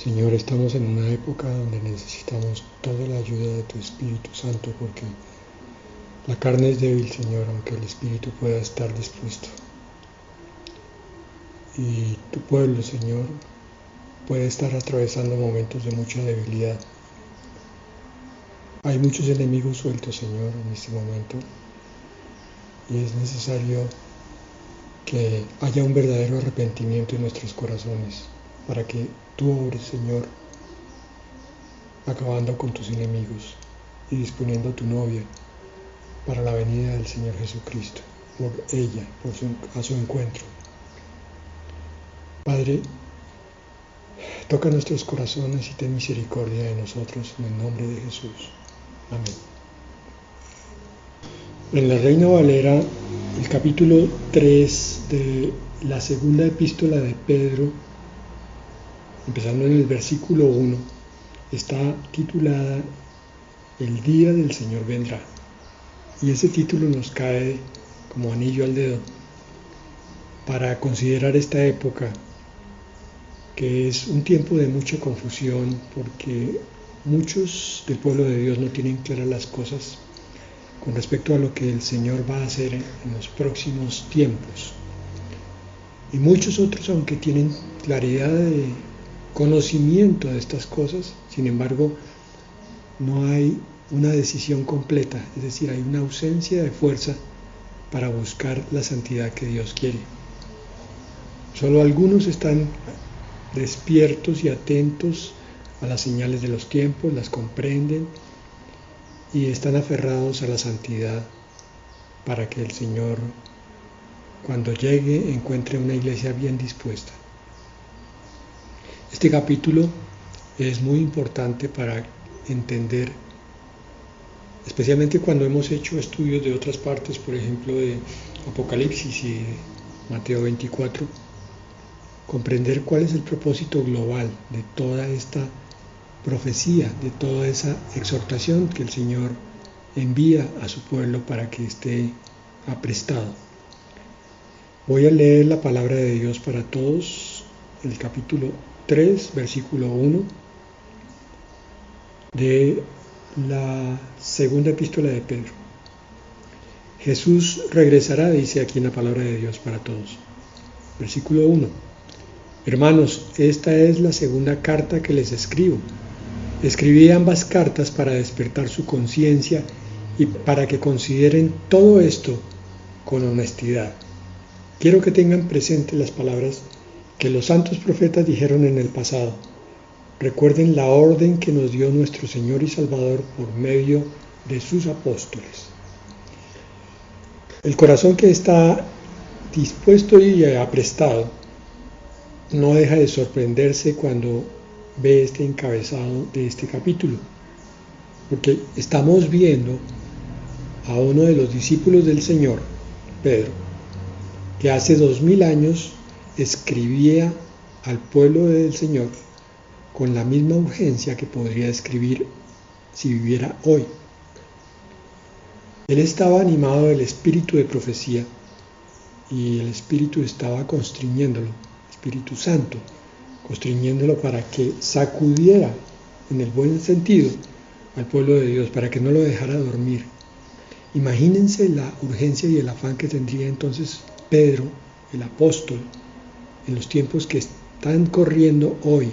Señor, estamos en una época donde necesitamos toda la ayuda de tu Espíritu Santo, porque la carne es débil, Señor, aunque el Espíritu pueda estar dispuesto. Y tu pueblo, Señor, puede estar atravesando momentos de mucha debilidad. Hay muchos enemigos sueltos, Señor, en este momento, y es necesario que haya un verdadero arrepentimiento en nuestros corazones, para que tú obres, Señor, acabando con tus enemigos y disponiendo a tu novia para la venida del Señor Jesucristo, por ella, a su encuentro. Padre, toca nuestros corazones y ten misericordia de nosotros en el nombre de Jesús. Amén. En la Reina Valera, el capítulo 3 de la segunda epístola de Pedro, empezando en el versículo 1, está titulada El día del Señor vendrá. Y ese título nos cae como anillo al dedo para considerar esta época, que es un tiempo de mucha confusión, porque muchos del pueblo de Dios no tienen claras las cosas con respecto a lo que el Señor va a hacer en los próximos tiempos. Y muchos otros, aunque tienen claridad de conocimiento de estas cosas, sin embargo, no hay una decisión completa, es decir, hay una ausencia de fuerza para buscar la santidad que Dios quiere. Solo algunos están despiertos y atentos a las señales de los tiempos, las comprenden y están aferrados a la santidad para que el Señor, cuando llegue, encuentre una iglesia bien dispuesta. Este capítulo es muy importante para entender, especialmente cuando hemos hecho estudios de otras partes, por ejemplo de Apocalipsis y Mateo 24, comprender cuál es el propósito global de toda esta profecía, de toda esa exhortación que el Señor envía a su pueblo para que esté aprestado. Voy a leer la palabra de Dios para todos, el capítulo 3, versículo 1 de la segunda epístola de Pedro. Jesús regresará, dice aquí en la palabra de Dios para todos. Versículo 1. Hermanos, esta es la segunda carta que les escribo. Escribí ambas cartas para despertar su conciencia y para que consideren todo esto con honestidad. Quiero que tengan presente las palabras que los santos profetas dijeron en el pasado. Recuerden la orden que nos dio nuestro Señor y Salvador por medio de sus apóstoles. El corazón que está dispuesto y aprestado no deja de sorprenderse cuando ve este encabezado de este capítulo, porque estamos viendo a uno de los discípulos del Señor, Pedro, que hace 2000 años escribía al pueblo del Señor con la misma urgencia que podría escribir si viviera hoy. Él estaba animado del espíritu de profecía y el espíritu estaba constriñéndolo, Espíritu Santo, constriñéndolo para que sacudiera, en el buen sentido, al pueblo de Dios, para que no lo dejara dormir. Imagínense la urgencia y el afán que tendría entonces Pedro, el apóstol, en los tiempos que están corriendo hoy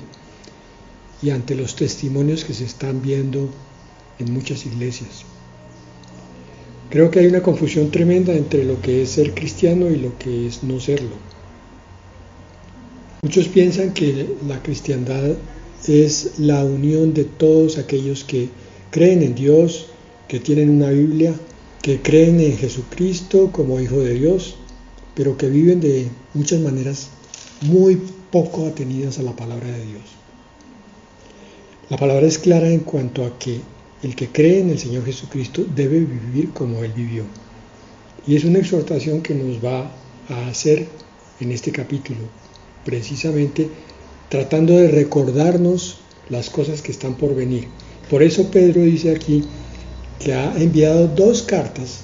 y ante los testimonios que se están viendo en muchas iglesias. Creo que hay una confusión tremenda entre lo que es ser cristiano y lo que es no serlo. Muchos piensan que la cristiandad es la unión de todos aquellos que creen en Dios, que tienen una Biblia, que creen en Jesucristo como Hijo de Dios, pero que viven de muchas maneras muy poco atenidas a la palabra de Dios. La palabra es clara en cuanto a que el que cree en el Señor Jesucristo debe vivir como Él vivió. Y es una exhortación que nos va a hacer en este capítulo, precisamente tratando de recordarnos las cosas que están por venir. Por eso Pedro dice aquí que ha enviado 2 cartas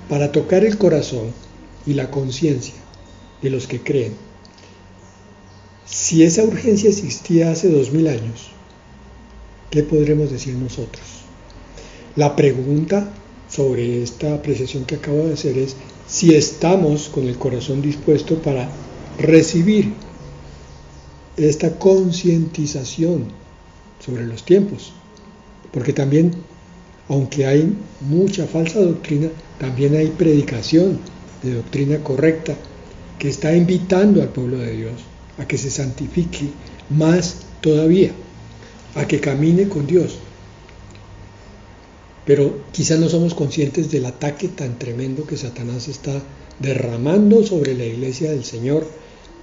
para tocar el corazón y la conciencia de los que creen. Si esa urgencia existía hace 2000 años, ¿qué podremos decir nosotros? La pregunta sobre esta apreciación que acabo de hacer es si estamos con el corazón dispuesto para recibir esta concientización sobre los tiempos. Porque también, aunque hay mucha falsa doctrina, también hay predicación de doctrina correcta que está invitando al pueblo de Dios a que se santifique más todavía, a que camine con Dios. Pero quizás no somos conscientes del ataque tan tremendo que Satanás está derramando sobre la iglesia del Señor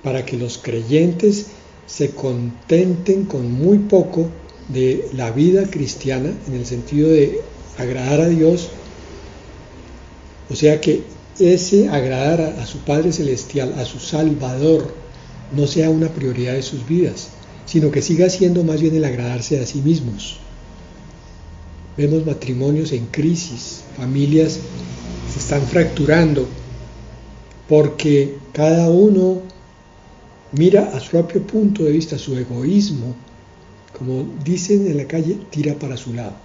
para que los creyentes se contenten con muy poco de la vida cristiana en el sentido de agradar a Dios, o sea que ese agradar a su Padre Celestial, a su Salvador, no sea una prioridad de sus vidas, sino que siga siendo más bien el agradarse a sí mismos. Vemos matrimonios en crisis, familias se están fracturando porque cada uno mira a su propio punto de vista, su egoísmo, como dicen en la calle, tira para su lado.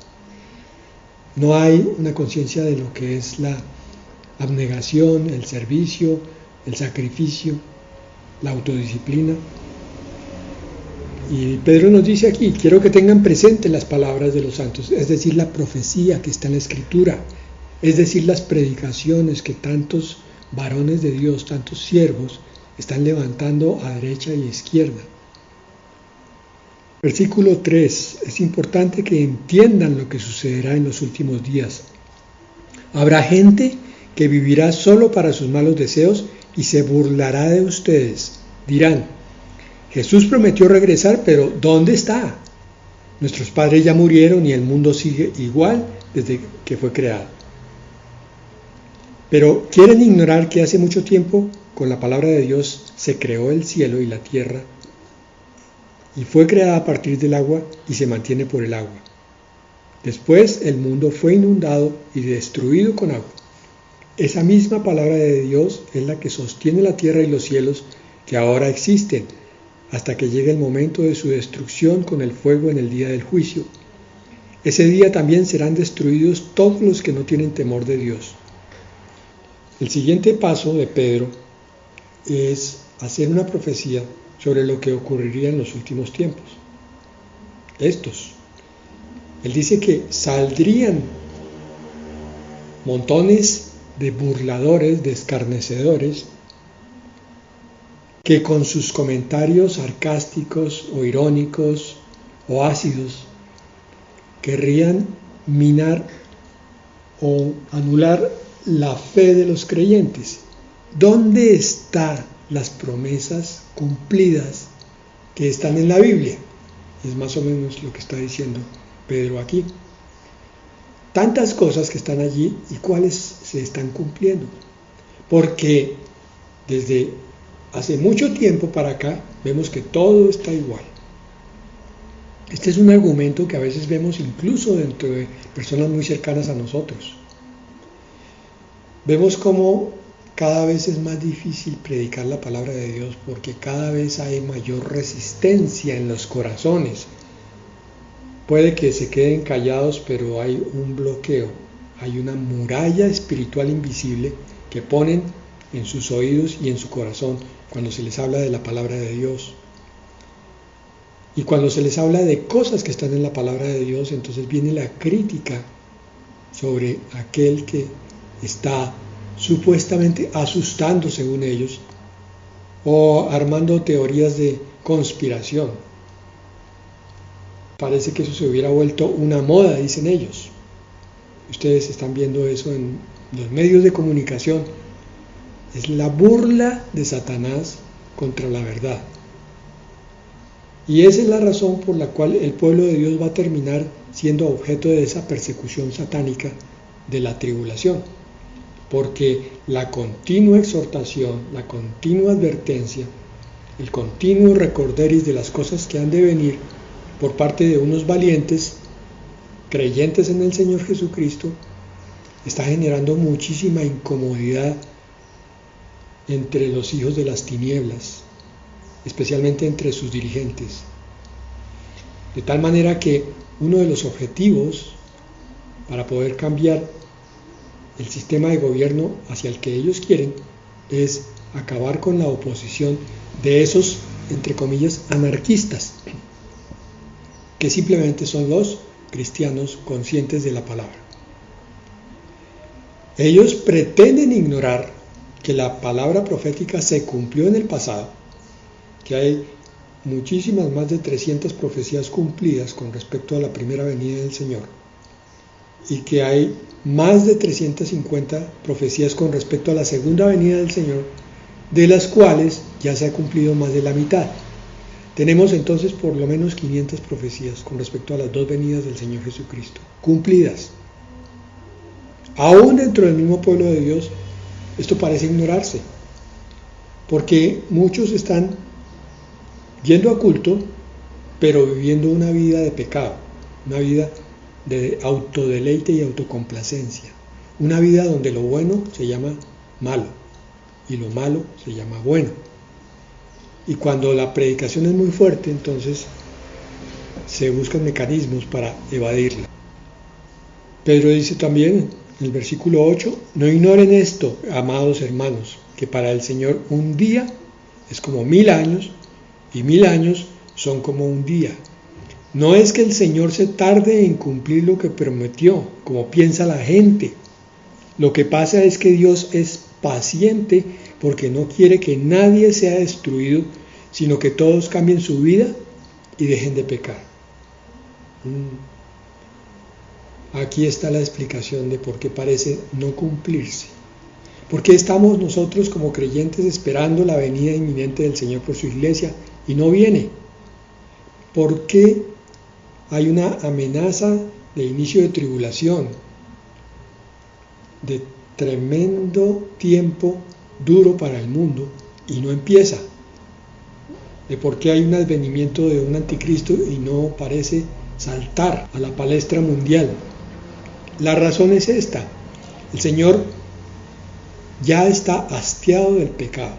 No hay una conciencia de lo que es la abnegación, el servicio, el sacrificio, la autodisciplina. Y Pedro nos dice aquí, quiero que tengan presente las palabras de los santos, es decir, la profecía que está en la Escritura, es decir, las predicaciones que tantos varones de Dios, tantos siervos, están levantando a derecha y izquierda. Versículo 3, es importante que entiendan lo que sucederá en los últimos días. Habrá gente que vivirá solo para sus malos deseos y se burlará de ustedes. Dirán, Jesús prometió regresar, pero ¿dónde está? Nuestros padres ya murieron y el mundo sigue igual desde que fue creado. Pero quieren ignorar que hace mucho tiempo, con la palabra de Dios, se creó el cielo y la tierra, y fue creada a partir del agua y se mantiene por el agua. Después el mundo fue inundado y destruido con agua. Esa misma palabra de Dios es la que sostiene la tierra y los cielos que ahora existen, hasta que llegue el momento de su destrucción con el fuego en el día del juicio. Ese día también serán destruidos todos los que no tienen temor de Dios. El siguiente paso de Pedro es hacer una profecía sobre lo que ocurriría en los últimos tiempos. Él dice que saldrían montones de burladores, de escarnecedores, que con sus comentarios sarcásticos o irónicos o ácidos querrían minar o anular la fe de los creyentes. ¿Dónde están las promesas cumplidas que están en la Biblia? Es más o menos lo que está diciendo Pedro aquí. Tantas cosas que están allí y cuáles se están cumpliendo. Porque desde hace mucho tiempo para acá vemos que todo está igual. Este es un argumento que a veces vemos incluso dentro de personas muy cercanas a nosotros. Vemos cómo cada vez es más difícil predicar la palabra de Dios porque cada vez hay mayor resistencia en los corazones. Puede que se queden callados, pero hay un bloqueo, hay una muralla espiritual invisible que ponen en sus oídos y en su corazón cuando se les habla de la palabra de Dios. Y cuando se les habla de cosas que están en la palabra de Dios, entonces viene la crítica sobre aquel que está supuestamente asustando, según ellos, o armando teorías de conspiración. Parece que eso se hubiera vuelto una moda, dicen ellos. Ustedes están viendo eso en los medios de comunicación. Es la burla de Satanás contra la verdad. Y esa es la razón por la cual el pueblo de Dios va a terminar siendo objeto de esa persecución satánica de la tribulación. Porque la continua exhortación, la continua advertencia, el continuo recorderis de las cosas que han de venir por parte de unos valientes, creyentes en el Señor Jesucristo, está generando muchísima incomodidad entre los hijos de las tinieblas. especialmente entre sus dirigentes. De tal manera que uno de los objetivos para poder cambiar el sistema de gobierno hacia el que ellos quieren es acabar con la oposición de esos, entre comillas, anarquistas, que simplemente son los cristianos conscientes de la palabra. Ellos pretenden ignorar que la palabra profética se cumplió en el pasado, que hay muchísimas, más de 300 profecías cumplidas con respecto a la primera venida del Señor, y que hay más de 350 profecías con respecto a la segunda venida del Señor, de las cuales ya se ha cumplido más de la mitad. Tenemos entonces por lo menos 500 profecías con respecto a las dos venidas del Señor Jesucristo, cumplidas. Aún dentro del mismo pueblo de Dios, esto parece ignorarse, porque muchos están yendo a culto, pero viviendo una vida de pecado, una vida de autodeleite y autocomplacencia, una vida donde lo bueno se llama malo y lo malo se llama bueno. Y cuando la predicación es muy fuerte, entonces se buscan mecanismos para evadirla. Pedro dice también en el versículo 8, no ignoren esto, amados hermanos, que para el Señor un día es como 1000 años y 1000 años son como un día. No es que el Señor se tarde en cumplir lo que prometió, como piensa la gente. Lo que pasa es que Dios es paciente porque no quiere que nadie sea destruido, sino que todos cambien su vida y dejen de pecar. Aquí está la explicación de por qué parece no cumplirse. ¿Por qué estamos nosotros como creyentes esperando la venida inminente del Señor por su iglesia y no viene? ¿Por qué hay una amenaza de inicio de tribulación, de tremendo tiempo duro para el mundo y no empieza? ¿De por qué hay un advenimiento de un anticristo y no parece saltar a la palestra mundial? La razón es esta: el Señor ya está hastiado del pecado,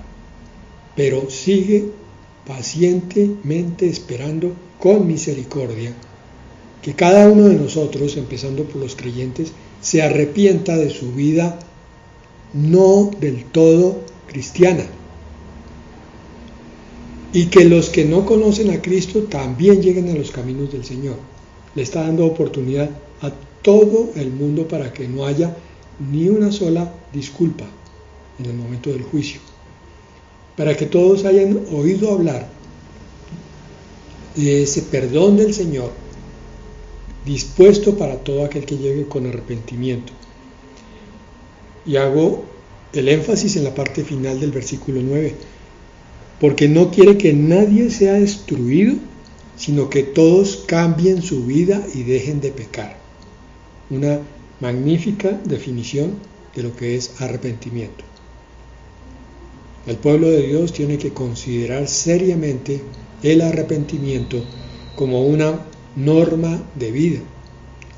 pero sigue pacientemente esperando con misericordia que cada uno de nosotros, empezando por los creyentes, se arrepienta de su vida no del todo cristiana, y que los que no conocen a Cristo también lleguen a los caminos del Señor. Le está dando oportunidad a todo el mundo para que no haya ni una sola disculpa en el momento del juicio, para que todos hayan oído hablar de ese perdón del Señor dispuesto para todo aquel que llegue con arrepentimiento. Y hago el énfasis en la parte final del versículo 9, porque no quiere que nadie sea destruido, sino que todos cambien su vida y dejen de pecar. Una magnífica definición de lo que es arrepentimiento. El pueblo de Dios tiene que considerar seriamente el arrepentimiento como una norma de vida.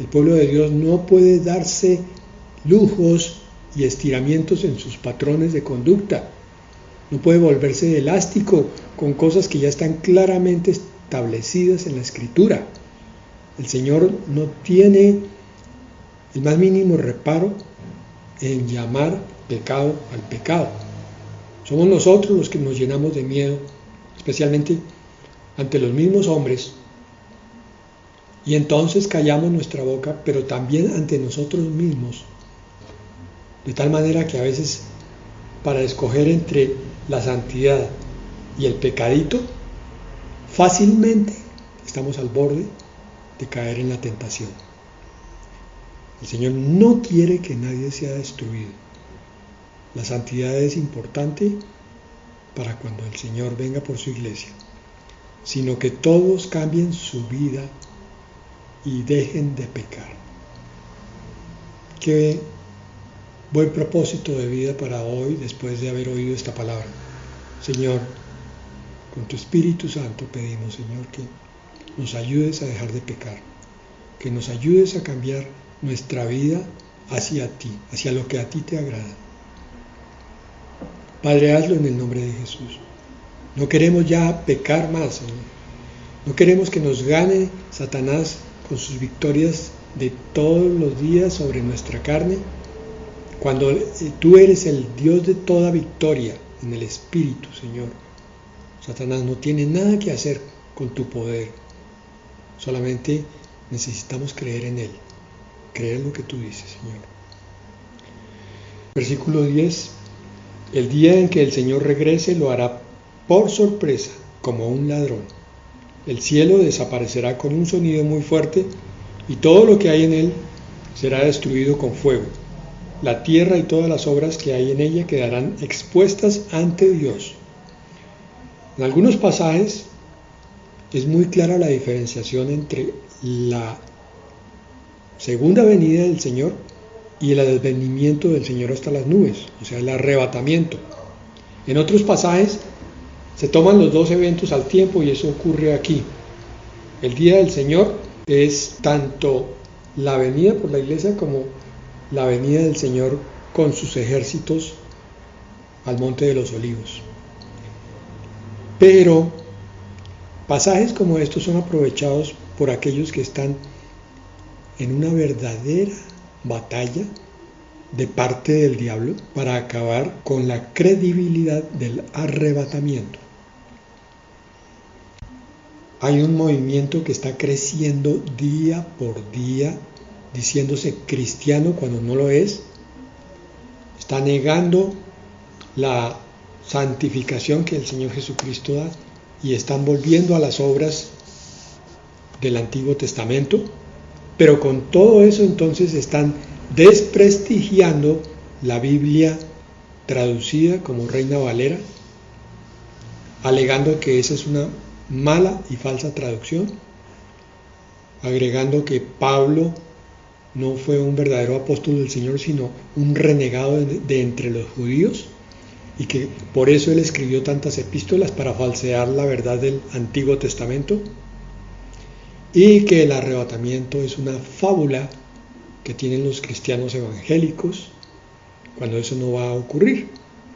El pueblo de Dios no puede darse lujos y estiramientos en sus patrones de conducta. No puede volverse elástico con cosas que ya están claramente establecidas en la Escritura. El Señor no tiene el más mínimo reparo en llamar pecado al pecado. Somos nosotros los que nos llenamos de miedo, especialmente ante los mismos hombres, y entonces callamos nuestra boca, pero también ante nosotros mismos, de tal manera que a veces, para escoger entre la santidad y el pecadito, fácilmente estamos al borde de caer en la tentación. El Señor no quiere que nadie sea destruido. La santidad es importante para cuando el Señor venga por su iglesia, sino que todos cambien su vida y dejen de pecar. Qué buen propósito de vida para hoy, después de haber oído esta palabra. Señor, con tu Espíritu Santo pedimos, Señor, que nos ayudes a dejar de pecar, que nos ayudes a cambiar nuestra vida hacia ti, hacia lo que a ti te agrada. Padre, hazlo en el nombre de Jesús. No queremos ya pecar más, Señor. No queremos que nos gane Satanás con sus victorias de todos los días sobre nuestra carne, cuando tú eres el Dios de toda victoria en el Espíritu, Señor. Satanás no tiene nada que hacer con tu poder, solamente necesitamos creer en Él, creer lo que tú dices, Señor. Versículo 10, el día en que el Señor regrese lo hará por sorpresa, como un ladrón. El cielo desaparecerá con un sonido muy fuerte y todo lo que hay en él será destruido con fuego. La tierra y todas las obras que hay en ella quedarán expuestas ante Dios. En algunos pasajes es muy clara la diferenciación entre la segunda venida del Señor y el advenimiento del Señor hasta las nubes, o sea, el arrebatamiento. En otros pasajes se toman los dos eventos al tiempo y eso ocurre aquí. El día del Señor es tanto la venida por la iglesia como la venida del Señor con sus ejércitos al Monte de los Olivos. Pero pasajes como estos son aprovechados por aquellos que están en una verdadera batalla de parte del diablo para acabar con la credibilidad del arrebatamiento. Hay un movimiento que está creciendo día por día, diciéndose cristiano cuando no lo es. Está negando la santificación que el Señor Jesucristo da y están volviendo a las obras del Antiguo Testamento, pero con todo eso entonces están desprestigiando la Biblia traducida como Reina Valera, alegando que esa es una mala y falsa traducción, agregando que Pablo no fue un verdadero apóstol del Señor, sino un renegado de entre los judíos, y que por eso él escribió tantas epístolas para falsear la verdad del Antiguo Testamento, y que el arrebatamiento es una fábula que tienen los cristianos evangélicos, cuando eso no va a ocurrir.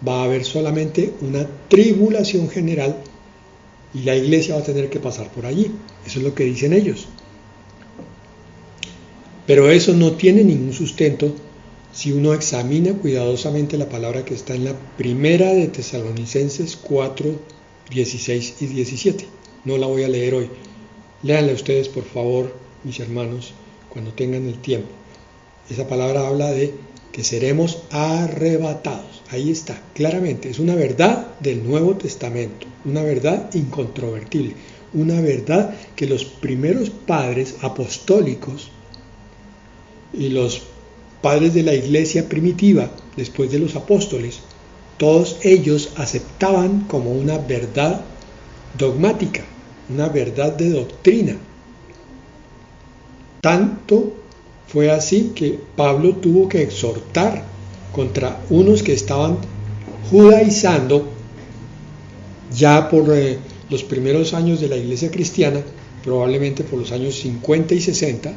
Va a haber solamente una tribulación general y la iglesia va a tener que pasar por allí. Eso es lo que dicen ellos. Pero eso no tiene ningún sustento si uno examina cuidadosamente la palabra que está en la primera de Tesalonicenses 4, 16 y 17. No la voy a leer hoy. Léanla ustedes, por favor, mis hermanos, cuando tengan el tiempo. Esa palabra habla de que seremos arrebatados. Ahí está, claramente. Es una verdad del Nuevo Testamento, una verdad incontrovertible, una verdad que los primeros padres apostólicos y los padres de la iglesia primitiva, después de los apóstoles, todos ellos aceptaban como una verdad dogmática, una verdad de doctrina. Tanto fue así que Pablo tuvo que exhortar contra unos que estaban judaizando ya por los primeros años de la iglesia cristiana, probablemente por los años 50 y 60,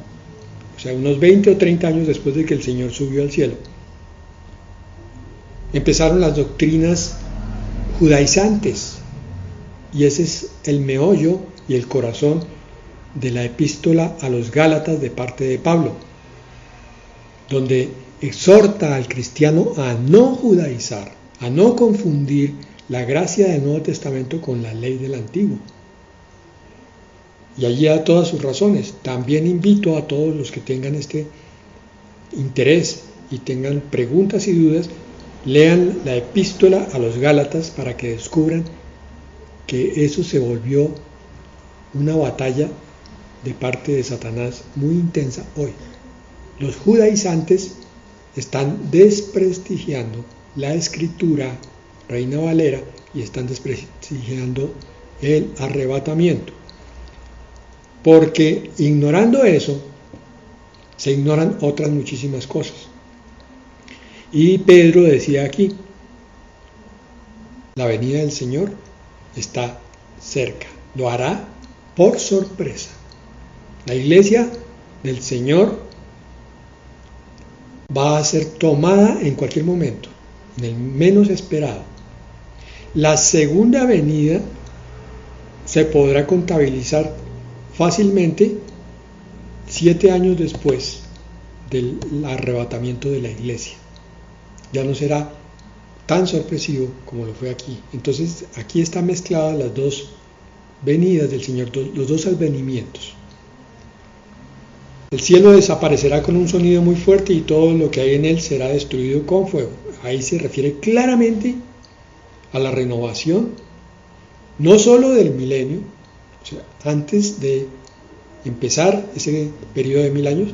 o sea, unos 20 o 30 años después de que el Señor subió al cielo. Empezaron las doctrinas judaizantes, y ese es el meollo y el corazón de la epístola a los Gálatas de parte de Pablo, donde exhorta al cristiano a no judaizar, a no confundir la gracia del Nuevo Testamento con la ley del Antiguo. Y allí da todas sus razones. También invito a todos los que tengan este interés y tengan preguntas y dudas, lean la epístola a los Gálatas para que descubran que eso se volvió una batalla de parte de Satanás muy intensa hoy. Los judaizantes están desprestigiando la escritura Reina Valera y están desprestigiando el arrebatamiento. Porque ignorando eso, se ignoran otras muchísimas cosas. Y Pedro decía aquí, la venida del Señor está cerca, lo hará por sorpresa. La iglesia del Señor va a ser tomada en cualquier momento, en el menos esperado. la segunda venida se podrá contabilizar fácilmente 7 años después del arrebatamiento de la iglesia. Ya no será tan sorpresivo como lo fue aquí. Entonces aquí están mezcladas las dos venidas del Señor, los dos advenimientos. El cielo desaparecerá con un sonido muy fuerte y todo lo que hay en él será destruido con fuego. Ahí se refiere claramente a la renovación, no solo del milenio, o sea, antes de empezar ese periodo de 1000 años,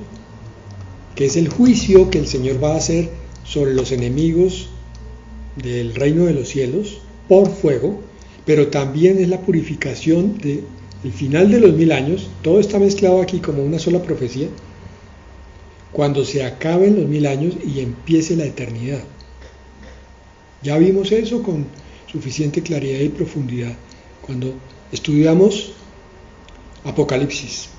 que es el juicio que el Señor va a hacer sobre los enemigos del reino de los cielos por fuego, pero también es la purificación del final de los 1000 años. Todo está mezclado aquí como una sola profecía, cuando se acaben los 1000 años y empiece la eternidad. Ya vimos eso con suficiente claridad y profundidad cuando estudiamos Apocalipsis.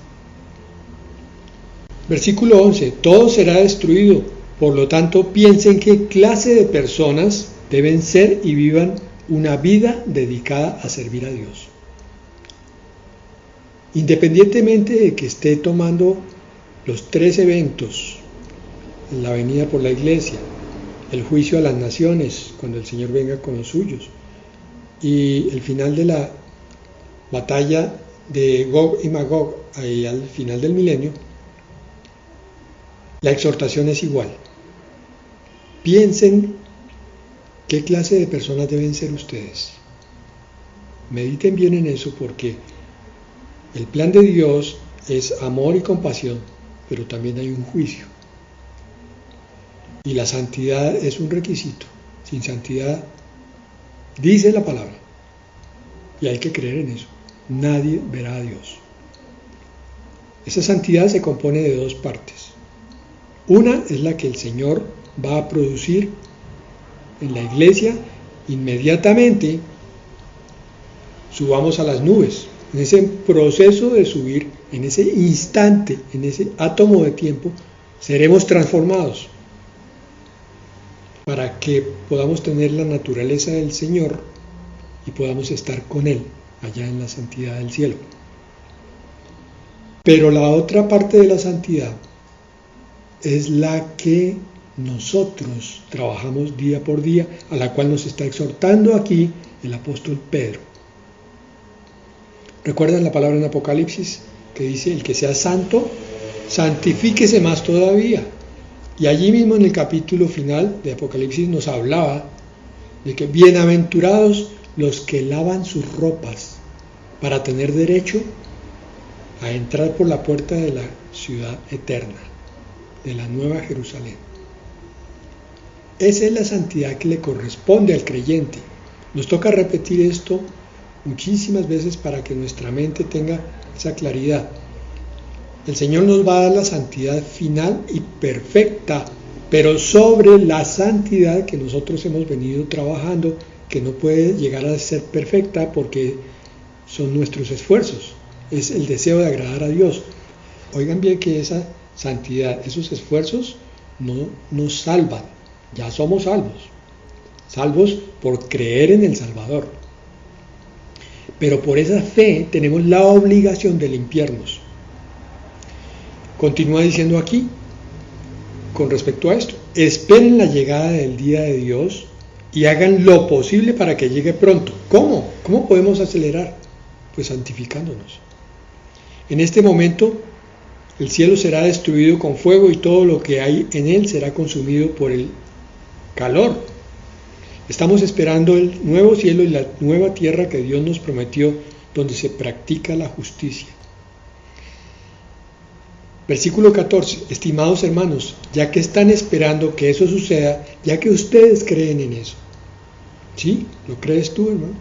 Versículo 11, todo será destruido, por lo tanto piensen qué clase de personas deben ser y vivan una vida dedicada a servir a Dios. Independientemente de que esté tomando los 3 eventos, la venida por la iglesia, el juicio a las naciones cuando el Señor venga con los suyos y el final de la batalla de Gog y Magog ahí al final del milenio, la exhortación es igual. Piensen qué clase de personas deben ser ustedes. Mediten bien en eso, porque el plan de Dios es amor y compasión, pero también hay un juicio. Y la santidad es un requisito. Sin santidad, dice la palabra, y hay que creer en eso, nadie verá a Dios. Esa santidad se compone de 2 partes. Una es la que el Señor va a producir en la iglesia inmediatamente subamos a las nubes. En ese proceso de subir, en ese instante, en ese átomo de tiempo, seremos transformados para que podamos tener la naturaleza del Señor y podamos estar con Él allá en la santidad del cielo. Pero la otra parte de la santidad es la que nosotros trabajamos día por día, a la cual nos está exhortando aquí el apóstol Pedro. ¿Recuerdan la palabra en Apocalipsis que dice: el que sea santo, santifíquese más todavía? Y allí mismo en el capítulo final de Apocalipsis nos hablaba de que bienaventurados los que lavan sus ropas para tener derecho a entrar por la puerta de la ciudad eterna, de la Nueva Jerusalén. Esa es la santidad que le corresponde al creyente. Nos toca repetir esto muchísimas veces para que nuestra mente tenga esa claridad. El Señor nos va a dar la santidad final y perfecta, pero sobre la santidad que nosotros hemos venido trabajando, que no puede llegar a ser perfecta porque son nuestros esfuerzos, es el deseo de agradar a Dios. Oigan bien que esa santidad, esos esfuerzos no nos salvan, ya somos salvos por creer en el Salvador. Pero por esa fe tenemos la obligación de limpiarnos. Continúa diciendo aquí, con respecto a esto: esperen la llegada del día de Dios y hagan lo posible para que llegue pronto. ¿Cómo? ¿Cómo podemos acelerar? Pues santificándonos. En este momento, el cielo será destruido con fuego y todo lo que hay en él será consumido por el calor. Estamos esperando el nuevo cielo y la nueva tierra que Dios nos prometió, donde se practica la justicia. Versículo 14. Estimados hermanos, ya que están esperando que eso suceda, ya que ustedes creen en eso. ¿Sí? ¿Lo crees tú, hermano?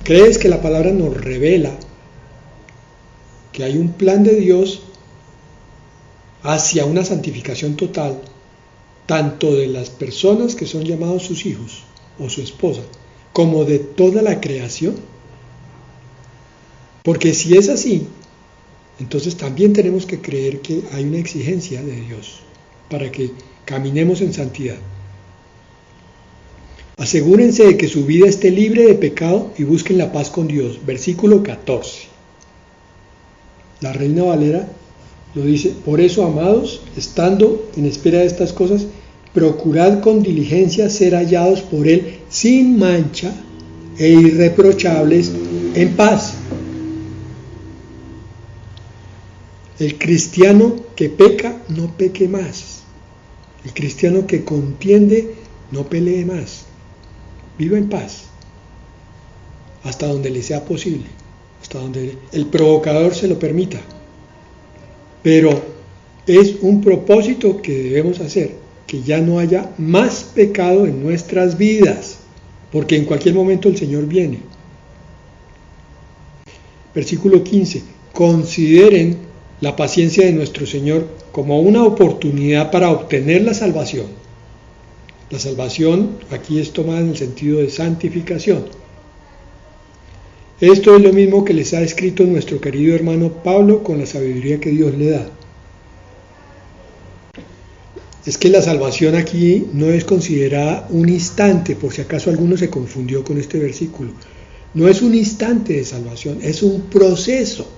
¿Crees que la palabra nos revela que hay un plan de Dios hacia una santificación total, tanto de las personas que son llamados sus hijos o su esposa, como de toda la creación? Porque si es así, entonces también tenemos que creer que hay una exigencia de Dios para que caminemos en santidad. Asegúrense de que su vida esté libre de pecado y busquen la paz con Dios. Versículo 14. La Reina Valera lo dice: por eso, amados, estando en espera de estas cosas, procurad con diligencia ser hallados por Él sin mancha e irreprochables en paz. El cristiano que peca, no peque más. El cristiano que contiende, no pelee más. Viva en paz, hasta donde le sea posible, hasta donde el provocador se lo permita. Pero es un propósito que debemos hacer, que ya no haya más pecado en nuestras vidas, porque en cualquier momento el Señor viene. Versículo 15. Consideren la paciencia de nuestro Señor como una oportunidad para obtener la salvación. La salvación aquí es tomada en el sentido de santificación. Esto es lo mismo que les ha escrito nuestro querido hermano Pablo con la sabiduría que Dios le da. Es que la salvación aquí no es considerada un instante, por si acaso alguno se confundió con este versículo. No es un instante de salvación, es un proceso.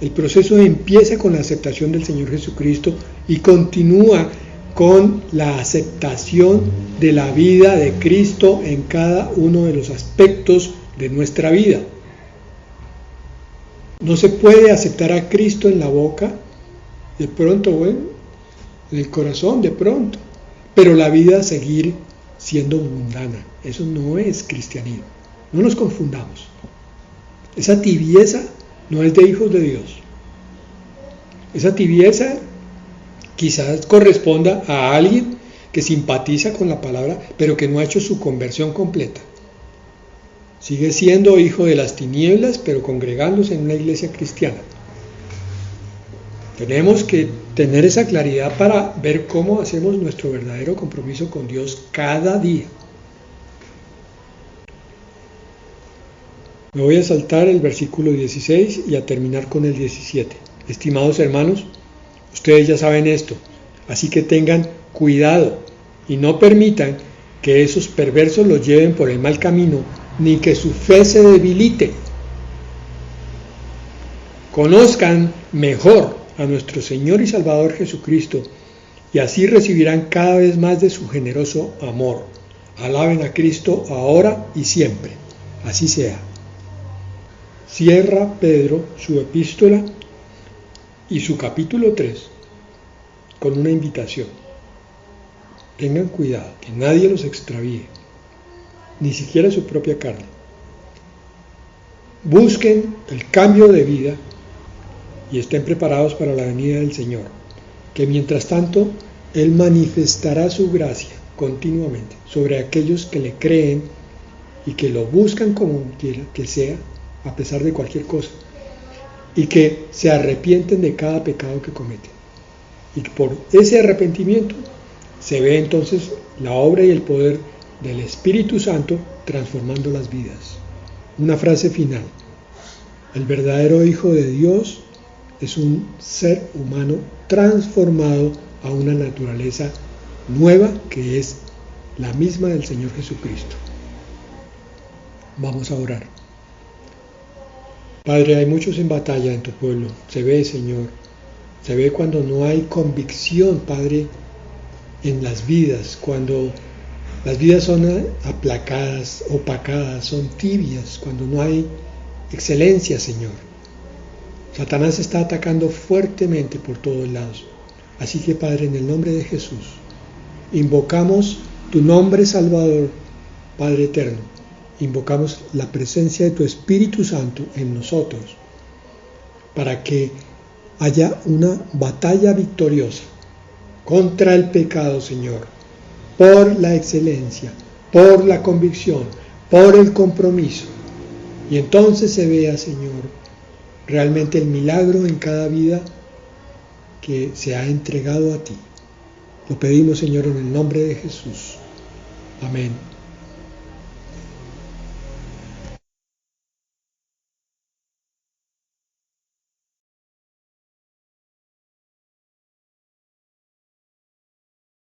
El proceso empieza con la aceptación del Señor Jesucristo y continúa con la aceptación de la vida de Cristo en cada uno de los aspectos de nuestra vida. No se puede aceptar a Cristo en la boca, de pronto, bueno, en el corazón, de pronto, pero la vida seguir siendo mundana. Eso no es cristianismo. No nos confundamos. Esa tibieza no es de hijos de Dios. Esa tibieza quizás corresponda a alguien que simpatiza con la palabra, pero que no ha hecho su conversión completa. Sigue siendo hijo de las tinieblas, pero congregándose en una iglesia cristiana. Tenemos que tener esa claridad para ver cómo hacemos nuestro verdadero compromiso con Dios cada día. Me voy a saltar el versículo 16 y a terminar con el 17. Estimados hermanos, ustedes ya saben esto, así que tengan cuidado y no permitan que esos perversos los lleven por el mal camino, ni que su fe se debilite. Conozcan mejor a nuestro Señor y Salvador Jesucristo, y así recibirán cada vez más de su generoso amor. Alaben a Cristo ahora y siempre. Así sea. Cierra Pedro su epístola y su capítulo 3 con una invitación. Tengan cuidado, que nadie los extravíe, ni siquiera su propia carne. Busquen el cambio de vida y estén preparados para la venida del Señor, que mientras tanto Él manifestará su gracia continuamente sobre aquellos que le creen y que lo buscan como quiera que sea, a pesar de cualquier cosa, y que se arrepienten de cada pecado que cometen. Y por ese arrepentimiento se ve entonces la obra y el poder del Espíritu Santo transformando las vidas. Una frase final: el verdadero Hijo de Dios es un ser humano transformado a una naturaleza nueva que es la misma del Señor Jesucristo. Vamos a orar. Padre, hay muchos en batalla en tu pueblo. Se ve, Señor. Se ve cuando no hay convicción, Padre, en las vidas, cuando las vidas son aplacadas, opacadas, son tibias, cuando no hay excelencia, Señor. Satanás está atacando fuertemente por todos lados. Así que, Padre, en el nombre de Jesús, invocamos tu nombre Salvador, Padre eterno. Invocamos la presencia de tu Espíritu Santo en nosotros para que haya una batalla victoriosa contra el pecado, Señor, por la excelencia, por la convicción, por el compromiso. Y entonces se vea, Señor, realmente el milagro en cada vida que se ha entregado a ti. Lo pedimos, Señor, en el nombre de Jesús. Amén.